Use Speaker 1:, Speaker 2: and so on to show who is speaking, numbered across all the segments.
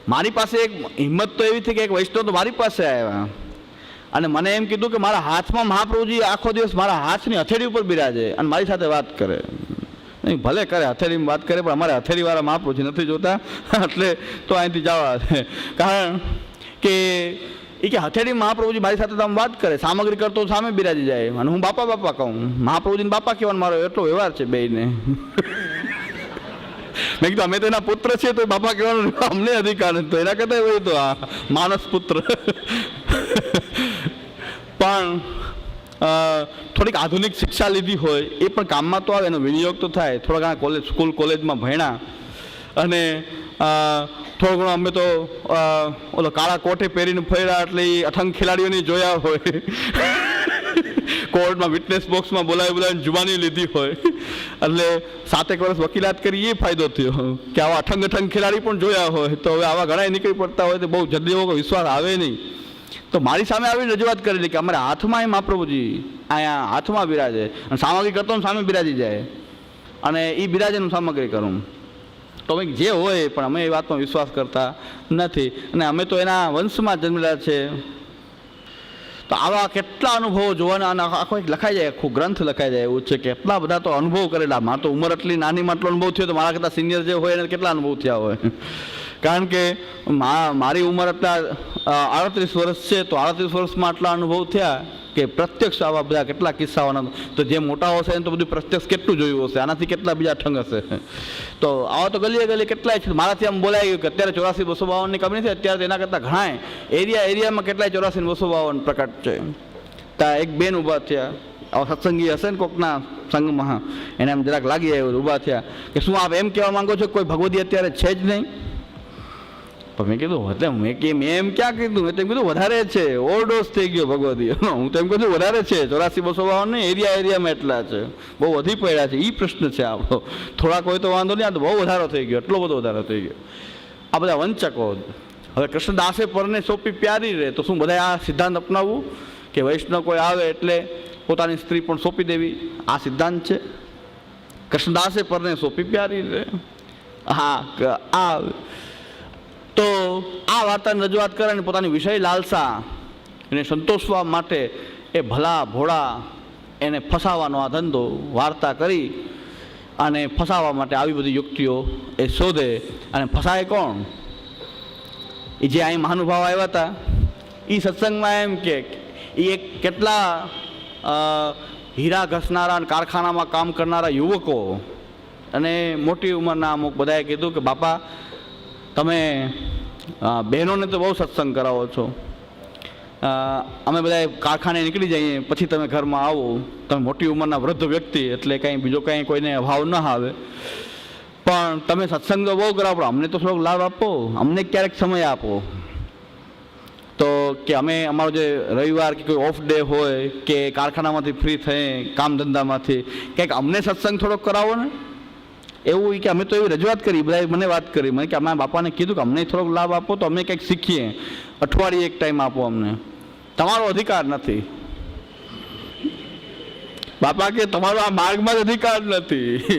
Speaker 1: મારી પાસે એક હિંમત તો એવી થઈ કે એક વૈષ્ણવ તો મારી પાસે આવ્યા અને મને એમ કીધું કે મારા હાથમાં મહાપ્રભુજી આખો દિવસ મારા હાથની હથેળી ઉપર બિરાજે અને મારી સાથે વાત કરે. નહીં ભલે કરે, હથેળીમાં વાત કરે, પણ અમારે હથેળીવાળા મહાપ્રભુજી નથી જોતા, એટલે તો અહીંથી જવા છે. કારણ કે એ કે હથેળી મહાપ્રભુજી મારી સાથે તમે વાત કરે, સામગ્રી કરતો સામે બિરાજી જાય અને હું બાપા બાપા કહું. મહાપ્રભુજીને બાપા કહેવાનો મારો એટલો વ્યવહાર છે બેયને. મેં કીધું અમે તો એના પુત્ર છીએ તો બાપા કહેવાનો અમને અધિકાર નથી, તો એના કરતા હોય તો આ માનસ પુત્ર. પણ થોડીક આધુનિક શિક્ષા લીધી હોય એ પણ કામમાં તો આવે, એનો વિનિયોગ તો થાય. થોડા ઘણા સ્કૂલ કોલેજમાં ભણ્યા અને થોડો ઘણો અમે તો ઓલો કાળા કોઠે પહેરીને ફર્યા એટલે એ અઠંગ ખેલાડીઓને જોયા હોય. કોર્ટમાં વિટનેસ બોક્સમાં બોલાવીને જુબાની લીધી હોય એટલે 7 વર્ષ વકીલાત કરી એ ફાયદો થયો કે આવા અઠંગ ખેલાડી પણ જોયા હોય. તો હવે આવા ઘણા નીકળી પડતા હોય તો બહુ જલ્દી એવો વિશ્વાસ આવે નહીં. તો મારી સામે આવીને રજૂઆત કરેલી કે અમારા હાથમાં એ મહાપ્રભુજી અહીંયા હાથમાં બિરાજે અને સામગ્રી કરતો સામે બિરાજી જાય અને એ બિરાજેનું સામગ્રી કરું. તો અમે જે હોય પણ અમે એ વાતમાં વિશ્વાસ કરતા નથી અને અમે તો એના વંશમાં જન્મેલા છે. તો આવા કેટલા અનુભવો જોવાના અને આખો એક લખાઈ જાય, આખું ગ્રંથ લખાઈ જાય એવું છે કે કેટલા બધા તો અનુભવ કરેલા. મારે તો ઉંમર એટલી નાનીમાં આટલો અનુભવ થયો તો મારા કરતાં સિનિયર જે હોય એને કેટલા અનુભવ થયા હોય. કારણ કે મારી ઉંમર એટલા 38 વર્ષ છે તો 38 વર્ષમાં આટલા અનુભવ થયા કે પ્રત્યક્ષ આવા બધા કેટલા કિસ્સાઓના. તો જે મોટા હશે એને તો બધું પ્રત્યક્ષ કેટલું જોયું હશે, આનાથી કેટલા બીજા ઠંગ હશે. તો આવા તો ગલીએ ગલીએ કેટલાય છે. મારાથી આમ બોલાઈ ગયું કે અત્યારે 84 252ની કમી નથી, અત્યારે એના કરતાં ઘણાય એરિયામાં કેટલાય 84 252 પ્રકટ છે. ત્યાં એક બેન ઊભા થયા, આવા સત્સંગી હશે ને કોકના સંઘમાં, એને એમ જરાક લાગી આવ્યું, ઊભા થયા કે શું આપ એમ કહેવા માંગો છો કોઈ ભગવદી અત્યારે છે જ નહીં? પણ મેં કીધું મેં એમ ક્યાં કીધું, મેં તેમ કીધું વધારે છે, ઓવરડોઝ થઈ ગયો ભગવદી. હું તો એમ કહું છું વધારે છે, 84 252 ને એરિયામાં એટલા છે, બહુ વધી પડ્યા છે. એ પ્રશ્ન છે આપણો. થોડાક હોય તો વાંધો નહીં, આ તો બહુ વધારો થઈ ગયો, એટલો બધો વધારો થઈ ગયો. આ બધા વંચકો. હવે કૃષ્ણદાસે પરને સોંપી પ્યારી રહે તો શું બધા આ સિદ્ધાંત અપનાવવું કે વૈષ્ણવ કોઈ આવે એટલે પોતાની સ્ત્રી પણ સોંપી દેવી? આ સિદ્ધાંત છે? કૃષ્ણદાસે પરને સોંપી પ્યારી રહે. હા, આ તો આ વાર્તાની રજૂઆત કરે અને પોતાની વિષય લાલસા એને સંતોષવા માટે એ ભલા ભોળા એને ફસાવાનો આ ધંધો વાર્તા કરી અને ફસાવવા માટે આવી બધી યુક્તિઓ એ શોધે. અને ફસાય કોણ? એ જે અહીં મહાનુભાવ આવ્યા હતા એ સત્સંગમાં એમ કે એ એક કેટલા હીરા ઘસનારા અને કારખાનામાં કામ કરનારા યુવકો અને મોટી ઉંમરના અમુક બધાએ કીધું કે બાપા તમે બહેનોને તો બહુ સત્સંગ કરાવો છો, અમે બધા કારખાને નીકળી જઈએ પછી તમે ઘરમાં આવો, તમે મોટી ઉંમરના વૃદ્ધ વ્યક્તિ એટલે કંઈ બીજો કંઈ કોઈને અભાવ ન આવે, પણ તમે સત્સંગ તો બહુ કરાવો પણ અમને તો થોડોક લાભ આપો, અમને ક્યારેક સમય આપો. તો કે અમે અમારો જે રવિવાર કે કોઈ ઓફ ડે હોય કે કારખાનામાંથી ફ્રી થઈએ કામ ધંધામાંથી કંઈક અમને સત્સંગ થોડોક કરાવો ને. એવું કે અમે તો એવી રજૂઆત કરી, બધાએ મને વાત કરી, મને કે અમારા બાપાને કીધું કે અમને થોડોક લાભ આપો તો અમે કંઈક શીખીએ, અઠવાડિયે એક ટાઈમ આપો અમને, તમારો અધિકાર નથી. બાપા કે તમારો આ માર્ગમાં જ અધિકાર નથી,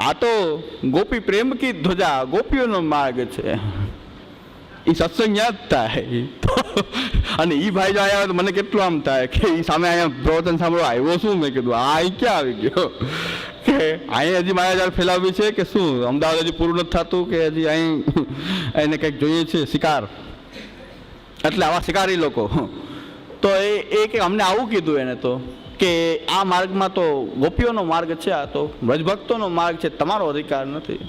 Speaker 1: આ તો ગોપી પ્રેમ કી ધ્વજા, ગોપીઓનો માર્ગ છે, એ સત્સંગ યાદ થાય. અને એ ભાઈ જો આવ્યા તો મને કેટલું આમ થાય કે એ સામે અહીંયા પ્રવચન સાંભળવા આવ્યો શું? મેં કીધું આ અહીં ક્યાં આવી ગયો કે અહીં હજી માયાજાળ ફેલાવી છે કે શું? અમદાવાદ હજી પૂરું નથી થતું કે હજી અહીં એને કંઈક જોઈએ છે શિકાર, એટલે આવા શિકારી લોકો. તો એ કે અમને આવું કીધું એને તો કે આ માર્ગમાં તો ગોપીઓનો માર્ગ છે, આ તો વ્રજભક્તોનો માર્ગ છે, તમારો અધિકાર નથી.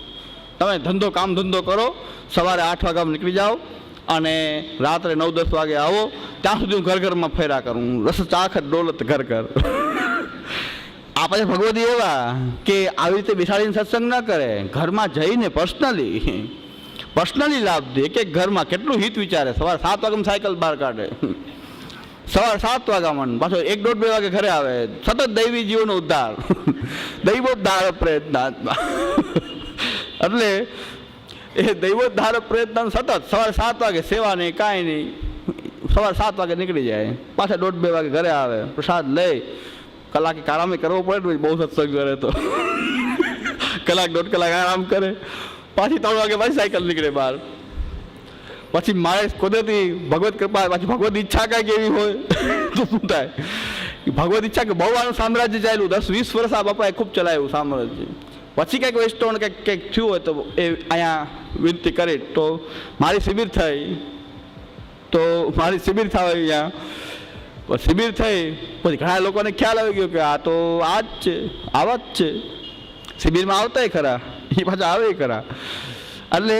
Speaker 1: તમે કામ ધંધો કરો, સવારે 8 વાગ્યામાં નીકળી જાઓ અને રાત્રે 9-10 વાગે આવો, ત્યાં સુધી હું ઘરમાં ફેરા કરું, રસ ચાખ ડોલત ઘર. આ પછી ભગવદી એવા કે આવી રીતે બેસાડીને સત્સંગ ન કરે, ઘરમાં જઈને પર્સનલી લાભ દે. કે ઘરમાં કેટલું હિત વિચારે, સવારે 7 વાગ્યામાં સાયકલ બહાર કાઢે, સવારે 7 વાગ્યામાં પાછો 1-1:30-2 વાગે ઘરે આવે, સતત દૈવી જીવનો ઉદ્ધાર, દૈવોદ્ધાર પ્રયત્નાત્મા. એટલે એ દૈવોદ્ધાર પ્રયત્ન સતત સવારે 7 વાગે સેવા નહીં કાંઈ નહીં, સવારે 7 વાગે નીકળી જાય, પાછા 1:30-2 વાગે ઘરે આવે, પ્રસાદ લઈ કલાકે કારામે કરવો પડે બહુ સત્સંગ કરે તો કલાક 1.5 કલાક આરામ કરે, પાછી 3 વાગે પાછી સાયકલ નીકળે બહાર. પછી મારે કુદરતી ભગવત કૃપા, પાછી ભગવત ઈચ્છા કાંઈક એવી હોય તો શું થાય? ભગવત ઈચ્છા કે બહુ આનું સામ્રાજ્ય ચાલ્યું, 10-20 વર્ષ આ બાપાએ ખૂબ ચલાવ્યું સામ્રાજ્ય. પછી કંઈક વૈષ્ણવ કંઈક થયું હોય તો એ અહીંયા વિનંતી કરી તો મારી શિબિર થઈ, તો મારી શિબિર થાય અહીંયા. શિબિર થઈ પછી ઘણા લોકોને ખ્યાલ આવી ગયો કે આ તો આ જ છે, આવા જ છે, શિબિરમાં આવતાય ખરા, એ પાછા આવે ખરા. એટલે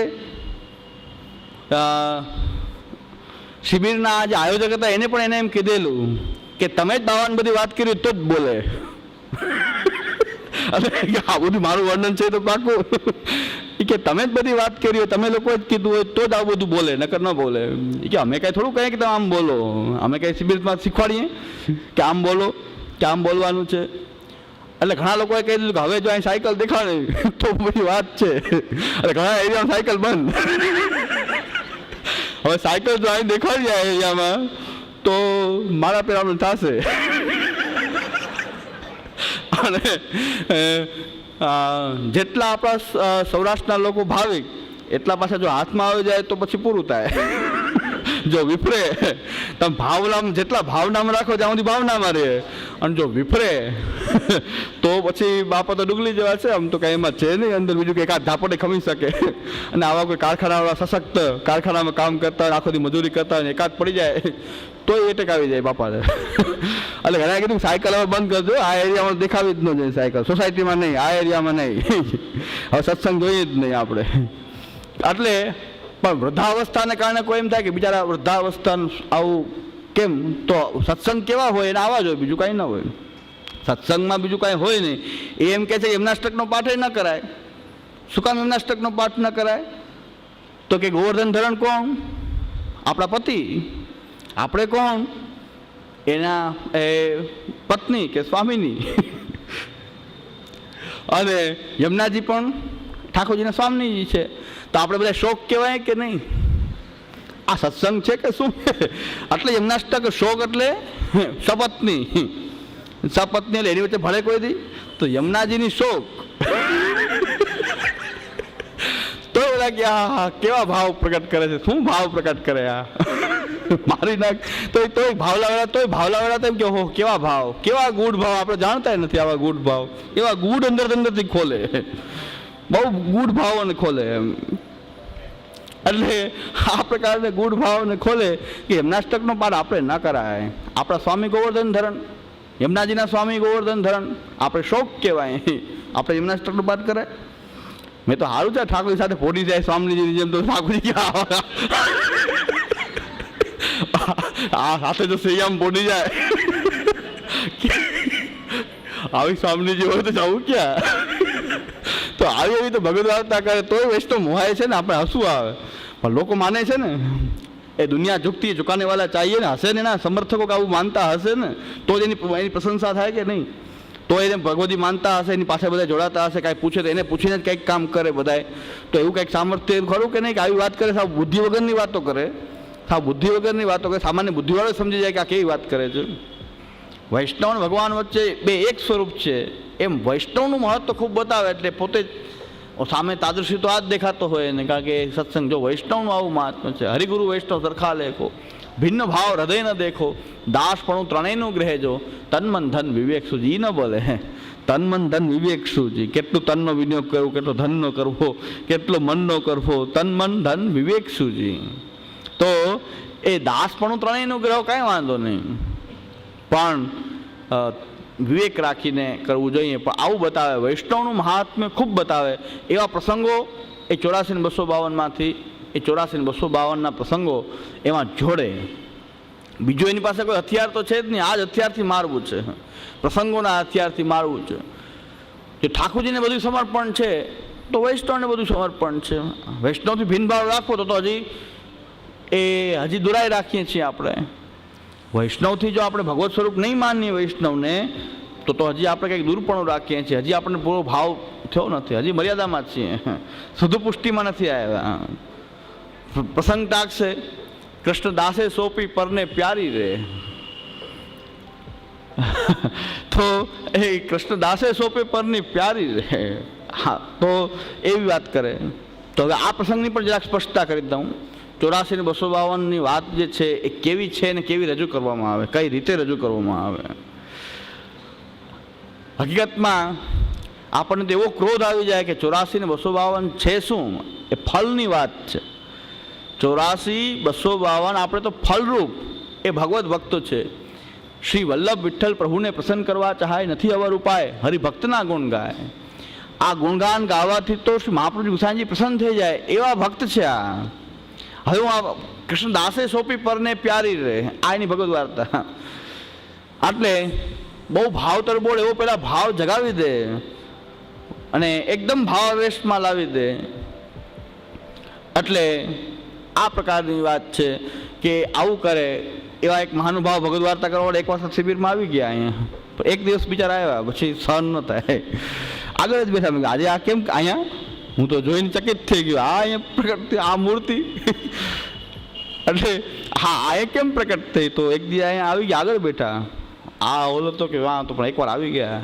Speaker 1: શિબિરના જે આયોજક હતા એને પણ એને એમ કીધેલું કે તમે જ બાવાની બધી વાત કરી તો જ બોલે. આ બધું મારું વર્ણન છે તો પાકું કે તમે જ બધી વાત કરી હોય, તમે લોકો જ કીધું હોય તો જ આવું બધું બોલે, નકર ન બોલે. કે અમે કાંઈ થોડું કહીએ કે તમે આમ બોલો, અમે કાંઈ શિબિરમાં શીખવાડીએ કે આમ બોલો, કે આમ બોલવાનું છે. એટલે ઘણા લોકોએ કહી દીધું કે હવે જો અહીં સાયકલ દેખાડે તો બધી વાત છે. એટલે ઘણા એરિયામાં સાયકલ બંધ. હવે સાયકલ જો અહીં દેખાડી જાય એરિયામાં તો મારા પેરાનું થશે. અને જેટલા આપણા સૌરાષ્ટ્રના લોકો ભાવિક એટલા પાછા જો હાથમાં આવી જાય તો પછી પૂરું થાય. જો વિફરે તમે ભાવનામાં જેટલા ભાવનામાં રાખો ત્યાં સુધી ભાવનામાં રહે, અને જો વિફરે તો પછી બાપા તો ડુગલી જેવા છે. આમ તો કંઈ એમાં છે નહીં અંદર બીજું કે એકાદ ધાપડે ખમી શકે. અને આવા કોઈ કારખાનાવાળા સશક્ત કારખાનામાં કામ કરતા હોય, આખો દી મજૂરી કરતા હોય, એકાદ પડી જાય તો એ એટેક આવી જાય બાપાને. એટલે ઘણા કીધું સાયકલ હવે બંધ કરજો, આ એરિયામાં દેખાવી જ ન જોઈએ સાયકલ, સોસાયટીમાં નહીં, આ એરિયામાં નહીં. હવે સત્સંગ જોઈએ જ નહીં આપણે. એટલે પણ વૃદ્ધાવસ્થાને કારણે કોઈ એમ થાય કે બિચારા વૃદ્ધાવસ્થાનું આવું કેમ, તો સત્સંગ કેવા હોય એને આવા જ હોય, બીજું કાંઈ ન હોય. સત્સંગમાં બીજું કાંઈ હોય નહીં. એ એમ કહે છે યમનાષ્ટકનો પાઠ ન કરાય. શું કામ યમનાષ્ટકનો પાઠ ન કરાય? તો કે ગોવર્ધન ધરણ કોણ? આપણા પતિ. આપણે કોણ? એના એ પત્ની કે સ્વામીની. અને યમુનાજી પણ ઠાકોરજીના સ્વામીજી છે. તો આપણે બધા શોક કહેવાય કે નહીં? આ સત્સંગ છે કે શું? એટલે યમનાષ્ટક શોક એટલે સપત્ની. સપત્ની એટલે એની વચ્ચે ભળે કોઈ દી તો યમુનાજીની શોક. તો બધા કે આ કેવા ભાવ પ્રગટ કરે છે, શું ભાવ પ્રગટ કરે આ મારી નાખ. તોય ભાવલાવાળા તો એમ કે હો કેવા ભાવ, કેવા ગૂઢ ભાવ, આપણે જાણતા નથી આવા ગૂઢ ભાવ. એવા ગૂઢ અંદરથી ખોલે, બહુ ગૂઢ ભાવોને ખોલે એમ. એટલે આ પ્રકારને ગૂઢ ભાવને ખોલે કે યમનાષ્ટકનો પાઠ આપણે ન કરાય. આપણા સ્વામી ગોવર્ધન ધરણ, યમુનાજીના સ્વામી ગોવર્ધન ધરણ આપણે શોક કહેવાય, આપણે યમનાષ્ટકનો પાઠ કરાય. મેં તો સારું છે ઠાકોરજી સાથે પોડી જાય સ્વામીજીની જેમ, તો ઠાકોરજી આ સાથે જો સૈયામ પોડી જાય આવી સ્વામીજી હોય તો જવું ક્યાં? તો આવી એવી તો ભગવદ વાર્તા કરે તોય વૈષ્ણવ મોહાય છે ને, આપણે હસવું આવે. પણ લોકો માને છે ને, એ દુનિયા ઝુકતી ઝુકાને વાળા ચાહીએ ને, હશે ને એના સમર્થકો આવું માનતા હશે ને તો જ એની પ્રશંસા થાય કે નહીં? તો એને ભગવદી માનતા હશે, એની પાસે બધા જોડાતા હશે, કાંઈ પૂછે તો એને પૂછીને જ કંઈક કામ કરે બધાય. તો એવું કંઈક સામર્થ્ય ખરું કે નહીં કે આવી વાત કરે? સાવ બુદ્ધિ વગરની વાતો કરે, સાવ બુદ્ધિ વગરની વાતો કરે. સામાન્ય બુદ્ધિવાળો સમજી જાય કે આ કેવી વાત કરે છે. વૈષ્ણવ અને ભગવાન વચ્ચે બે એક સ્વરૂપ છે એમ વૈષ્ણવનું મહત્વ ખૂબ બતાવે. એટલે પોતે જ સામે તાદૃશી તો આ જ દેખાતો હોય ને, કારણ કે સત્સંગ જો વૈષ્ણવનું આવું મહાત્મ્ય છે. હરિગુરુ વૈષ્ણવ સરખા લેખો, ભિન્ન ભાવ હૃદય ન દેખો, દાસપણું ત્રણેયનું ગ્રહેજો, તન મન ધન વિવેક સુજી. ન બોલે તન મન ધન વિવેક સુજી. કેટલું તનનો વિનિયોગ કરવો, કેટલો ધનનો કરવો, કેટલો મનનો કરવો, તન મન ધન વિવેક સુજી. તો એ દાસપણું ત્રણેયનું ગ્રહ કાંઈ વાંધો નહીં, પણ વિવેક રાખીને કરવું જોઈએ. પણ આવું બતાવે, વૈષ્ણવનું મહાત્મ્ય ખૂબ બતાવે. એવા પ્રસંગો એ 84,252માંથી એ 84,252ના પ્રસંગો એમાં જોડે. બીજું એની પાસે કોઈ હથિયાર તો છે જ નહીં, આ જ હથિયારથી મારવું છે, પ્રસંગોના હથિયારથી મારવું છે. જો ઠાકોરજીને બધું સમર્પણ છે તો વૈષ્ણવને બધું સમર્પણ છે. વૈષ્ણવથી ભિન્નભાવ રાખવો તો હજી દુરાઈ રાખીએ છીએ આપણે. વૈષ્ણવથી જો આપણે ભગવત સ્વરૂપ નહીં માનીએ વૈષ્ણવને તો હજી આપણે કંઈક દૂરપણું રાખીએ છીએ, હજી આપણને પૂરો ભાવ થયો નથી, હજી મર્યાદામાં જ છીએ, શુદ્ધ પુષ્ટિમાં નથી આવ્યા. પ્રસંગ ટાકશે કૃષ્ણ દાસે સોંપી પરને પ્યારી રે. તો એ કૃષ્ણ દાસે સોંપી પરની પ્યારી રે. હા, તો એવી વાત કરે. તો હવે આ પ્રસંગની પણ જરાક સ્પષ્ટતા કરી દઉં. 84 ને 252ની વાત જે છે એ કેવી છે ને કેવી રજૂ કરવામાં આવે, કઈ રીતે રજૂ કરવામાં આવે. હકીકતમાં આપણને તો એવો ક્રોધ આવી જાય કે 84 ને 252 છે શું, એ ફળની વાત છે. 84, 252 આપણે તો ફલરૂપ એ ભગવત ભક્તો છે. શ્રી વલ્લભ વિઠ્ઠલ પ્રભુને પ્રસન્ન કરવા ચાહાય, નથી અવર ઉપાય, હરિભક્તના ગુણ ગાય. આ ગુણગાન ગાવાથી તો શ્રી મહાપ્રભુ ગુસાઈજી પ્રસન્ન થઈ જાય એવા ભક્ત છે આ. હવે હું આ કૃષ્ણદાસે સોંપી પરને પ્યારી રે, આ એની ભગવત વાર્તા. એટલે બહુ ભાવ તરબોળ એવો પેલા ભાવ જગાવી દે અને એકદમ ભાવાવેશમાં લાવી દે. એટલે આ પ્રકારની વાત છે કે આવું કરે એવા એક મહાનુભાવ ભગવત વાર્તા કરવા એક વખત શિબિરમાં આવી ગયા અહીંયા. એક દિવસ બિચારા આવ્યા, પછી સહન ન થાય, આગળ જ બેઠા. આજે આ કેમ અહીંયા? હું તો જોઈને ચકિત થઈ ગયો. આ અહીંયા પ્રકટ થઈ આ મૂર્તિ એટલે હા આ કેમ પ્રકટ થઈ? તો એક દિવસ અહીંયા આવી ગયા, આગળ બેઠા. આ ઓલો તો કે વાહ, તો પણ એકવાર આવી ગયા.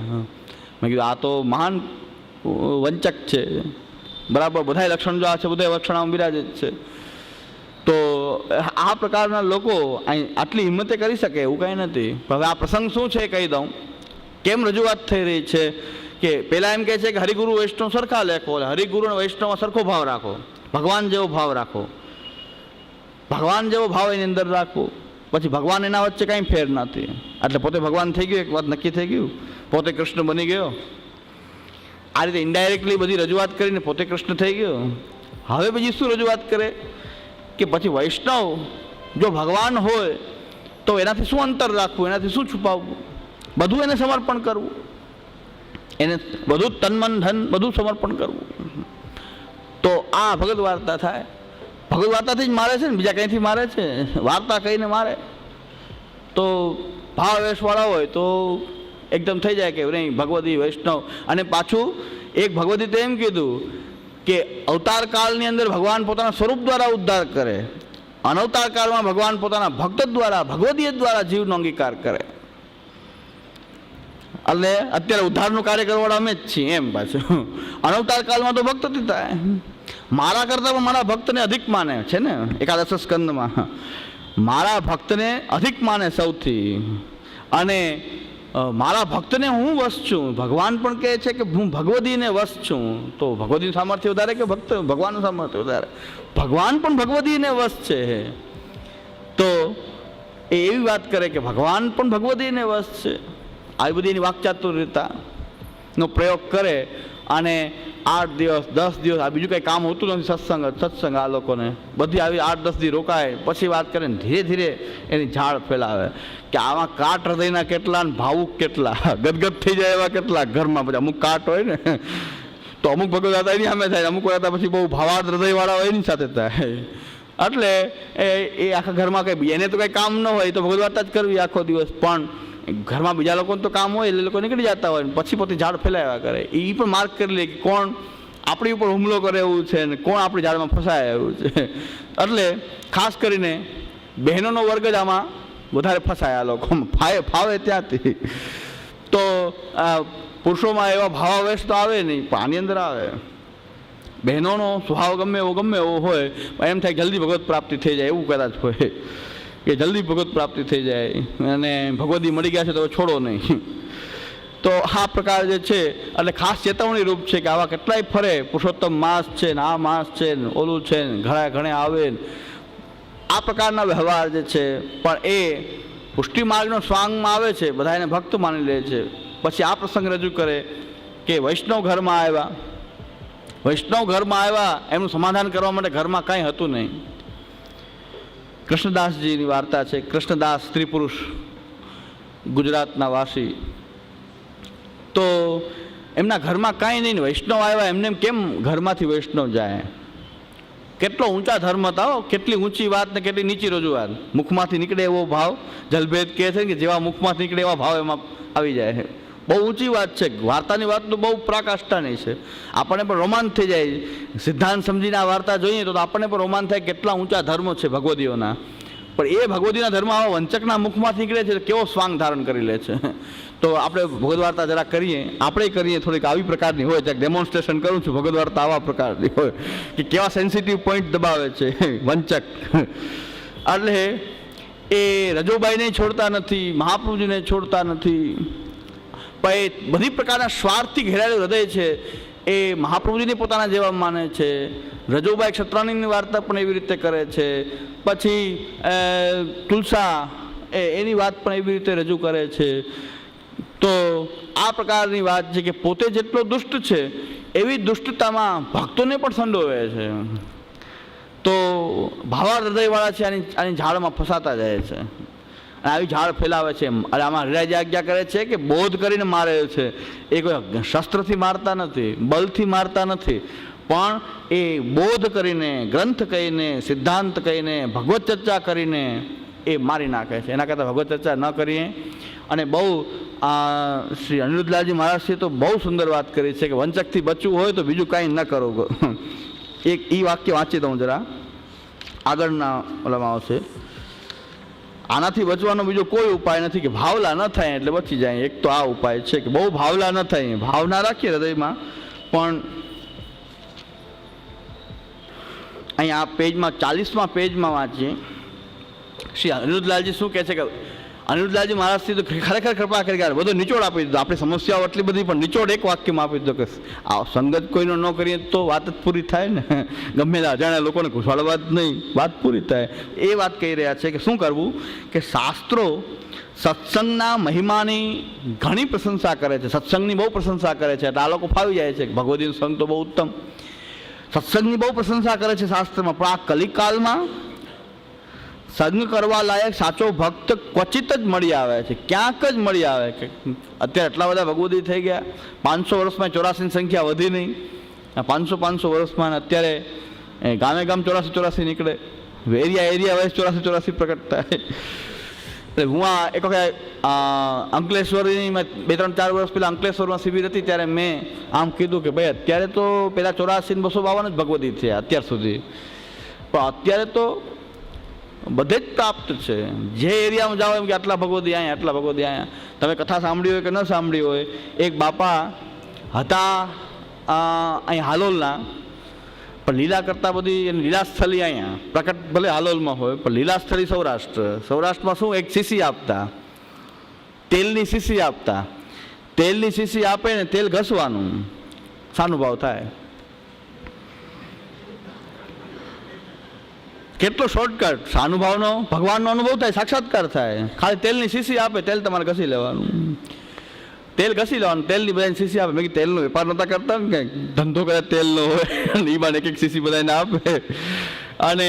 Speaker 1: મેં કીધું આ તો મહાન વંચક છે. બરાબર, બધા લક્ષણ જો આ છે, બધા લક્ષણ બિરાજે જ છે. તો આ પ્રકારના લોકો આટલી હિંમતે કરી શકે એવું કંઈ નથી. હવે આ પ્રસંગ શું છે કહી દઉં. કેમ રજૂઆત થઈ રહી છે કે પહેલાં એમ કહે છે કે હરિગુરુ વૈષ્ણવ સરખા લેખો, હરિગુરુ અને વૈષ્ણવમાં સરખો ભાવ રાખો, ભગવાન જેવો ભાવ રાખો, ભગવાન જેવો ભાવ એની અંદર રાખવો. પછી ભગવાન એના વચ્ચે કાંઈ ફેર નથી. એટલે પોતે ભગવાન થઈ ગયું, એક વાત નક્કી થઈ ગયું, પોતે કૃષ્ણ બની ગયો. આ રીતે ઇનડાયરેક્ટલી બધી રજૂઆત કરીને પોતે કૃષ્ણ થઈ ગયો. હવે બીજી શું રજૂઆત કરે કે પછી વૈષ્ણવ જો ભગવાન હોય તો એનાથી શું અંતર રાખવું, એનાથી શું છુપાવવું, બધું એને સમર્પણ કરવું, એને બધું તન મન ધન બધું સમર્પણ કરવું. તો આ ભગવત વાર્તા થાય. ભગવત વાર્તાથી જ મારે છે ને, બીજા કંઈથી મારે છે? વાર્તા કહીને મારે. તો ભાવાવેશવાળા હોય તો એકદમ થઈ જાય કે નહીં ભગવદી વૈષ્ણવ. અને પાછું એક ભગવદી તો એમ કીધું કે અવતાર કાળની અંદર ભગવાન પોતાના સ્વરૂપ દ્વારા ઉદ્ધાર કરે, અનવતાર કાળમાં ભગવાન પોતાના ભક્ત દ્વારા ભગવદીય દ્વારા જીવનો અંગીકાર કરે. એટલે અત્યારે ઉદ્ધારનું કાર્ય કરવાવાળા અમે જ છીએ એમ. પાછું અનવતાર કાળમાં તો ભક્ત થાય. મારા કરતાં પણ મારા ભક્તને અધિક માને છે ને, એકાદશ સ્કંદમાં મારા ભક્તને અધિક માને સૌથી. અને મારા ભક્તને હું વશ છું. ભગવાન પણ કહે છે કે હું ભગવદીને વશ છું. તો ભગવદીનું સામર્થ્ય વધારે કે ભગવાનનું સામર્થ્ય વધારે? ભગવાન પણ ભગવદીને વશ છે. તો એ એવી વાત કરે કે ભગવાન પણ ભગવદીને વશ છે. આવી બધી એની વાકચાતુર્યતાનો પ્રયોગ કરે. અને 8 દિવસ 10 દિવસ આ બીજું કંઈ કામ હોતું નથી, સત્સંગ આ લોકોને બધી આવી 8-10 દી રોકાય. પછી વાત કરે ને ધીરે ધીરે એની ઝાડ ફેલાવે કે આમાં કાટ હૃદયના કેટલા ને ભાવુક કેટલા, ગદગદ થઈ જાય એવા કેટલા ઘરમાં. પછી અમુક કાટ હોય ને તો અમુક ભગવત વાર્તા એની સામે થાય, અમુક વાર્તા પછી બહુ ભાવાર્થ હૃદયવાળા હોય એની સાથે થાય. એટલે એ આખા ઘરમાં કંઈ એને તો કંઈ કામ ન હોય તો ભગવત વાર્તા જ કરવી આખો દિવસ. પણ ઘરમાં બીજા લોકોને તો કામ હોય એટલે લોકો નીકળી જતા હોય, પછી પોતે ઝાડ ફેલાવ્યા કરે. એ પણ માર્ક કરી લે કે કોણ આપણી ઉપર હુમલો કરે એવું છે ને કોણ આપણી ઝાડમાં ફસાય એવું છે. એટલે ખાસ કરીને બહેનોનો વર્ગ જ આમાં વધારે ફસાય આ લોકો, ફાવે ત્યાંથી. તો પુરુષોમાં એવા ભાવાવેશ તો આવે નહીં, પણ આની અંદર આવે. બહેનોનો સ્વભાવ ગમે એવો હોય, એમ થાય જલ્દી ભગવત પ્રાપ્તિ થઈ જાય એવું કદાચ હોય કે જલ્દી ભગવત પ્રાપ્તિ થઈ જાય અને ભગવદી મળી ગયા છે તો છોડો નહીં. તો આ પ્રકાર જે છે એટલે ખાસ ચેતવણી રૂપ છે કે આવા કેટલાય ફરે. પુરુષોત્તમ માસ છે ને આ માસ છે ને ઓલું છે ને ઘણે આવે ને આ પ્રકારના વ્યવહાર જે છે. પણ એ પુષ્ટિ માર્ગનો સ્વાંગમાં આવે છે, બધા એને ભક્ત માની લે છે. પછી આ પ્રસંગ રજૂ કરે કે વૈષ્ણવ ઘરમાં આવ્યા, એમનું સમાધાન કરવા માટે ઘરમાં કાંઈ હતું નહીં. કૃષ્ણદાસજીની વાર્તા છે. કૃષ્ણદાસ સ્ત્રી પુરુષ ગુજરાતના વાસી. તો એમના ઘરમાં કાંઈ નહીં, વૈષ્ણવ આવ્યા. એમને કેમ ઘરમાંથી વૈષ્ણવ જાય? કેટલો ઊંચા ધર્મ હતા, કેટલી ઊંચી વાત ને કેટલી નીચી રજૂઆત. મુખમાંથી નીકળે એવો ભાવ, જલભેદ કહે છે કે જેવા મુખમાંથી નીકળે એવા ભાવ એમાં આવી જાય. બહુ ઊંચી વાત છે. વાર્તાની વાત તો બહુ પરાકાષ્ઠાની છે. આપણને પણ રોમાંચ થઈ જાય. સિદ્ધાંત સમજીને આ વાર્તા જોઈએ તો આપણને પણ રોમાંચ થાય કેટલા ઊંચા ધર્મો છે ભગવદીઓના. પણ એ ભગવતીના ધર્મ આવા વંચકના મુખમાંથી નીકળે છે કેવો સ્વાંગ ધારણ કરી લે છે. તો આપણે ભગવદ વાર્તા જરા કરીએ, આપણે કરીએ થોડીક આવી પ્રકારની હોય, જ્યાં ડેમોન્સ્ટ્રેશન કરું છું ભગવદ વાર્તા આવા પ્રકારની હોય કે કેવા સેન્સિટિવ પોઈન્ટ દબાવે છે વંચક. એટલે એ રજોબાઈને છોડતા નથી, મહાપ્રભુજીને છોડતા નથી, પણ એ બધી પ્રકારના સ્વાર્થથી ઘેરાયેલું હૃદય છે એ મહાપ્રભુજીને પોતાના જેવા માને છે. રજોબાઈ ક્ષત્રાણીની વાર્તા પણ એવી રીતે કરે છે. પછી તુલસા એની વાત પણ એવી રીતે રજૂ કરે છે. તો આ પ્રકારની વાત છે કે પોતે જેટલો દુષ્ટ છે એવી દુષ્ટતામાં ભક્તોને પણ સંડોવે છે. તો ભાવાર્થ હૃદયવાળા છે આની ઝાડમાં ફસાતા જાય છે અને આવી ઝાડ ફેલાવે છે. અને આમાં હરિરાજે આજ્ઞા કરે છે કે બોધ કરીને મારે છે. એ કોઈ શસ્ત્રથી મારતા નથી, બલથી મારતા નથી, પણ એ બોધ કરીને, ગ્રંથ કહીને, સિદ્ધાંત કહીને, ભગવત ચર્ચા કરીને એ મારી નાખે છે. એના કરતાં ભગવત ચર્ચા ન કરીએ. અને બહુ શ્રી અનિરુદ્ધલાલજી મહારાજશ્રી તો બહુ સુંદર વાત કરી છે કે વંચકથી બચવું હોય તો બીજું કાંઈ ન કરો. એક એ વાક્ય વાંચી દઉં જરા, આગળના ઓલામાં આવશે. આનાથી બચવાનો બીજો કોઈ ઉપાય નથી કે ભાવલા ન થાય એટલે બચી જાય. એક તો આ ઉપાય છે કે બહુ ભાવલા ન થાય, ભાવના રાખીએ હૃદયમાં. પણ અહીંયા આ પેજમાં 40મા પેજમાં વાંચીએ શ્રી અનિરુદ્ધલાલજી શું કહે છે કે અનિરુદ્ધલાલજી મહારાજથી તો ખરેખર કૃપા કરી ગયા, બધો નિચોડ આપી દીધો. આપણી સમસ્યાઓ એટલી બધી પણ નિચોડ એક વાક્યમાં આપી દીધો કે આ સંગત કોઈનો ન કરીએ તો વાત જ પૂરી થાય ને. ગમે તે અજાણ્યા લોકોને ઘુસાડવા જ નહીં, વાત પૂરી થાય. એ વાત કહી રહ્યા છે કે શું કરવું કે શાસ્ત્રો સત્સંગના મહિમાની ઘણી પ્રશંસા કરે છે, સત્સંગની બહુ પ્રશંસા કરે છે. એટલે આ લોકો ફાવી જાય છે કે ભગવદીનો સંગ તો બહુ ઉત્તમ. સત્સંગની બહુ પ્રશંસા કરે છે શાસ્ત્રમાં, પણ આ કલિકાલમાં સંગ કરવા લાયક સાચો ભક્ત ક્વચિત જ મળી આવે છે, ક્યાંક જ મળી આવે. કે અત્યારે એટલા બધા ભગવદી થઈ ગયા, 500 વર્ષમાં 84ની સંખ્યા વધી નહીં. 500 વર્ષમાં અત્યારે ગામે ગામ 84 નીકળે, એરિયા વાઇઝ 84 પ્રકટ થાય. એટલે હું આ એક વખત અંકલેશ્વરની 2-3-4 વર્ષ પહેલાં અંકલેશ્વરમાં શિબિર હતી ત્યારે મેં આમ કીધું કે ભાઈ અત્યારે તો પહેલાં 84 ને 252 જ ભગવદી થયા અત્યાર સુધી, પણ અત્યારે તો બધે જ પ્રાપ્ત છે. જે એરિયામાં જાઓ એમ કે આટલા ભગવદી અહીંયા, આટલા ભગવદી અહીંયા. તમે કથા સાંભળી હોય કે ન સાંભળી હોય, એક બાપા હતા અહીં હાલોલના, પણ લીલા કરતાં બધી એની લીલાસ્થલી અહીંયા પ્રકટ ભલે હાલોલમાં હોય પણ લીલાસ્થલી સૌરાષ્ટ્રમાં શું એક શીશી આપતા, તેલની શીશી આપતા. તેલની શીશી આપે ને તેલ ઘસવાનું, સાનુભાવ થાય. કેટલો શોર્ટકટ, સાનુભાવનો ભગવાનનો અનુભવ થાય, સાક્ષાત્કાર થાય. ખાલી તેલની શીશી આપે, તેલ તમારે ઘસી લેવાનું, તેલ ઘસી લેવાનું, તેલની બધાને શીશી આપે. મેં તેલનો વેપાર નહોતા કરતા ને, કંઈક ધંધો કરે તેલનો હોય, એ બાને એક શીશી બધાને આપે અને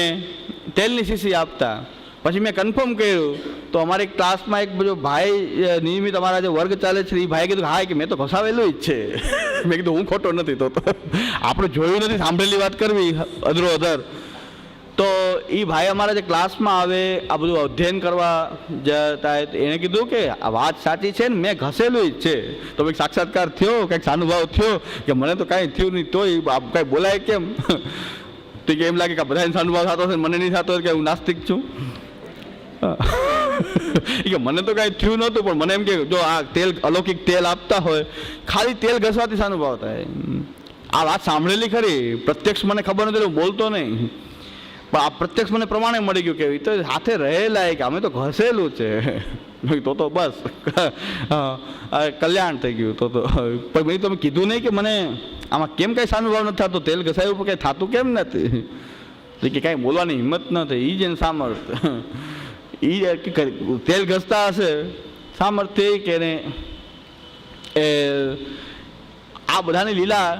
Speaker 1: તેલની શીશી આપતા. પછી મેં કન્ફર્મ કર્યું તો અમારે એક ક્લાસમાં એક બધો ભાઈ નિયમિત અમારા જે વર્ગ ચાલે છે એ ભાઈ કીધું હા કે મેં તો ઘસાવેલું જ છે. મેં કીધું હું ખોટો નથી, તો આપણે જોયું નથી, સાંભળેલી વાત કરવી અધરો અધર. તો એ ભાઈ અમારા જે ક્લાસમાં આવે આ બધું અધ્યયન કરવા જતા એણે કીધું કે આ વાત સાચી છે ને મેં ઘસેલું જ છે. તો કંઈક સાક્ષાત્કાર થયો, કંઈક સાનુભાવ થયો કે મને તો કાંઈ થયું નહીં, તોય કાંઈ બોલાય કેમ? તો કે એમ લાગે કે બધાને સાનુભાવ થતો હશે, મને નહીં થતો કે હું નાસ્તિક છું. કે મને તો કાંઈ થયું નહોતું, પણ મને એમ કે જો આ તેલ અલૌકિક તેલ આપતા હોય, ખાલી તેલ ઘસવાથી સાનુભાવ થાય. આ વાત સાંભળેલી ખરી, પ્રત્યક્ષ મને ખબર નથી, હું બોલતો નહીં, પણ આ પ્રત્યક્ષ મને પ્રમાણે મળી ગયું કે તો હાથે રહેલા કે અમે તો ઘસેલું છે, તો બસ કલ્યાણ થઈ ગયું. તો પણ મેં તમે કીધું નહીં કે મને આમાં કેમ કાંઈ સાનુભાવ નથી થતો, તેલ ઘસાયું પણ કાંઈ થતું કેમ નથી, કે કાંઈ બોલવાની હિંમત ન થઈ. એ જ એને સામર્થ્ય, એ તેલ ઘસતા હશે સામર્થ્ય કે એને આ બધાની લીલા.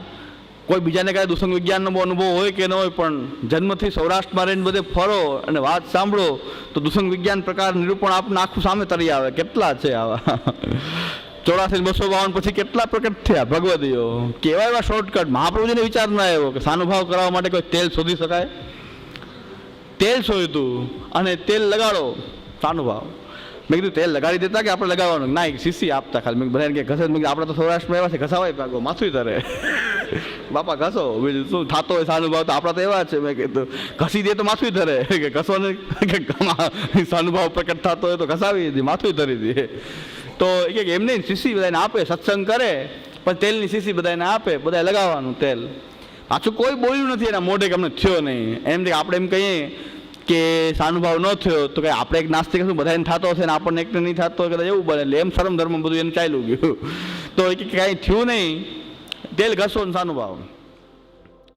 Speaker 1: કોઈ બીજાને કાંઈ દુસંગ વિજ્ઞાનનો અનુભવ હોય કે ન હોય, પણ જન્મથી સૌરાષ્ટ્રમાં રહીને બધે ફરો અને વાત સાંભળો તો દુસંગ વિજ્ઞાન પ્રકાર નિરૂપણ આપણને આખું સામે તરી આવે. કેટલા છે આવા 84 ને 252 પછી કેટલા પ્રકટ થયા ભગવદીઓ, કેવા એવા શોર્ટકટ. મહાપ્રભુજીને વિચાર ના આવ્યો કે સાનુભાવ કરાવવા માટે કોઈ તેલ શોધી શકાય. તેલ શોધ્યું અને તેલ લગાડો સાનુભાવ. મેં કીધું તેલ લગાડી દેતા કે આપણે લગાડવાનું? ના, એક શીશી આપતા ખાલી. મેં બધાને કે ઘસે. મેં આપણે તો સૌરાષ્ટ્રમાં એવા છે ઘસાવાય પાગો માથું તરે. બાપા ઘસો બીજું શું થતો હોય સાનુભાવ તો આપણા તો એવા છે મેં કીધું ઘસી દે તો માથું ધરે કે ઘસો ને કે સાનુભાવ પ્રકટ થતો હોય તો ઘસાવી દે માથું ધરી દે. તો કે એમ નહીં શીશી બધાને આપે સત્સંગ કરે પણ તેલની શીશી બધાને આપે બધા લગાવવાનું તેલ. પાછું કોઈ બોલ્યું નથી એના મોઢે કે અમને થયો નહીં એમ કે આપણે એમ કહીએ કે સાનુભાવ ન થયો તો કે આપણે એક નાસ્તિક શું બધાને થતો હશે ને આપણને એકને નહીં થતો કદાચ એવું બને એટલે એમ શરમ ધર્મ બધું એને ચાલ્યું ગયું. તો એ કાંઈ થયું નહીં તેલ ઘસો ને સાનુભાવ.